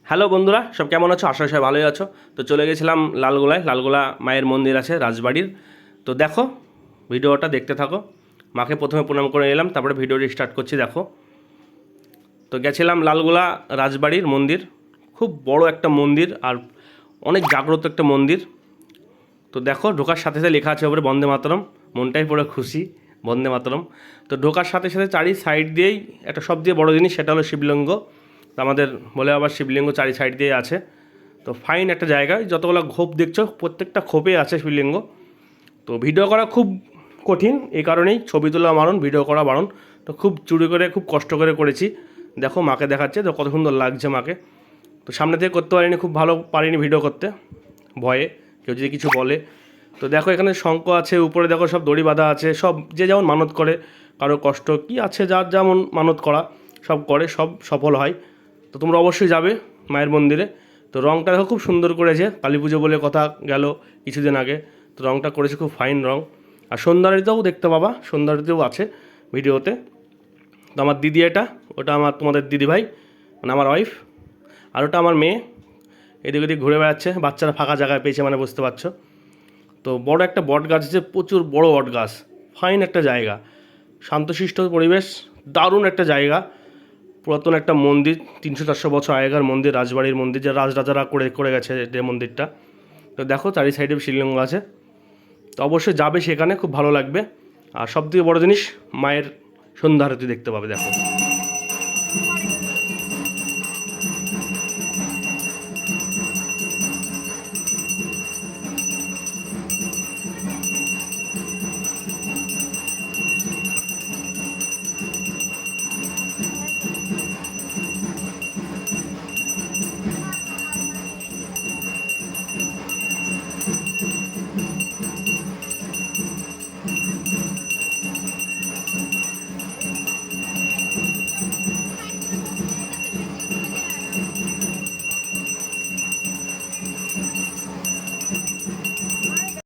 Hello বন্ধুরা, সব কেমন আছো? আশা করি সবাই ভালোই আছো। তো চলে গেছিলাম লালগোলায়। লালগোলা মায়ের মন্দির আছে রাজবাড়ির। তো দেখো, ভিডিওটা দেখতে থাকো। মাকে প্রথমে প্রণাম করে এলাম, তারপরে ভিডিওটি স্টার্ট করছি। দেখো, তো গেছিলাম লালগোলা রাজবাড়ির মন্দির। খুব বড় একটা মন্দির আর অনেক জাগ্রত একটা মন্দির। তো দেখো, ঢোকার সাথে সাথে লেখা আছে ওপরে বন্দে মাতরম। মনটাই পুরো খুশি, বন্দে মাতরম। তো ঢোকার সাথে সাথে চারি সাইড দিয়েই একটা সব দিয়ে বড়ো জিনিস, সেটা হলো শিবলিঙ্গ। আমাদের বলে আবার শিবলিঙ্গ চারি সাইড দিয়ে আছে। তো ফাইন একটা জায়গায় যতগুলো খোপ দেখছো, প্রত্যেকটা খোপে আছে শিবলিঙ্গ। তো ভিডিও করা খুব কঠিন, এই কারণেই ছবি তোলা বারণ, ভিডিও করা বারণ। তো খুব চুরি করে, খুব কষ্ট করে করেছি। দেখো, মাকে দেখাচ্ছে তো কত সুন্দর লাগছে মাকে। তো সামনে থেকে করতে পারিনি, খুব ভালো পারিনি ভিডিও করতে, ভয়ে কেউ যদি কিছু বলে। তো দেখো, এখানে শঙ্খ আছে, উপরে দেখো সব দড়ি বাঁধা আছে। সব যে যেমন মানত করে, কারো কষ্ট কি আছে, যার যেমন মানত করা সব করে, সব সফল হয়। তো তোমরা অবশ্যই যাবে মায়ের মন্দিরে। তো রঙটা দেখো খুব সুন্দর করেছে, কালী পুজো বলে কথা গেল কিছুদিন আগে। তো রঙটা করেছে খুব ফাইন রঙ। আর সন্ধ্যারতিতেও দেখতে পাবা, সন্ধ্যারতিও আছে ভিডিওতে। তো আমার দিদি এটা, ওটা আমার তোমাদের দিদিভাই, মানে আমার ওয়াইফ। আর ওটা আমার মেয়ে, এদিক ওদিক ঘুরে বেড়াচ্ছে। বাচ্চারা ফাঁকা জায়গায় পেয়েছে মানে, বুঝতে পারছো। তো বড় একটা বট গাছ আছে, প্রচুর বড় বট গাছ। ফাইন একটা জায়গা, শান্তশিষ্ট পরিবেশ, দারুণ একটা জায়গা। পুরাতন একটা মন্দির, 300-400 বছর আগেকার মন্দির, রাজবাড়ির মন্দির, যে রাজরাজারা করে করে গেছে যে মন্দিরটা। তো দেখো, চারি সাইডে শিবলিঙ্গ আছে। তো অবশ্যই যাবে সেখানে, খুব ভালো লাগবে। আর সবথেকে বড় জিনিস, মায়ের সন্ধ্যা আরতি দেখতে পাবে। দেখো।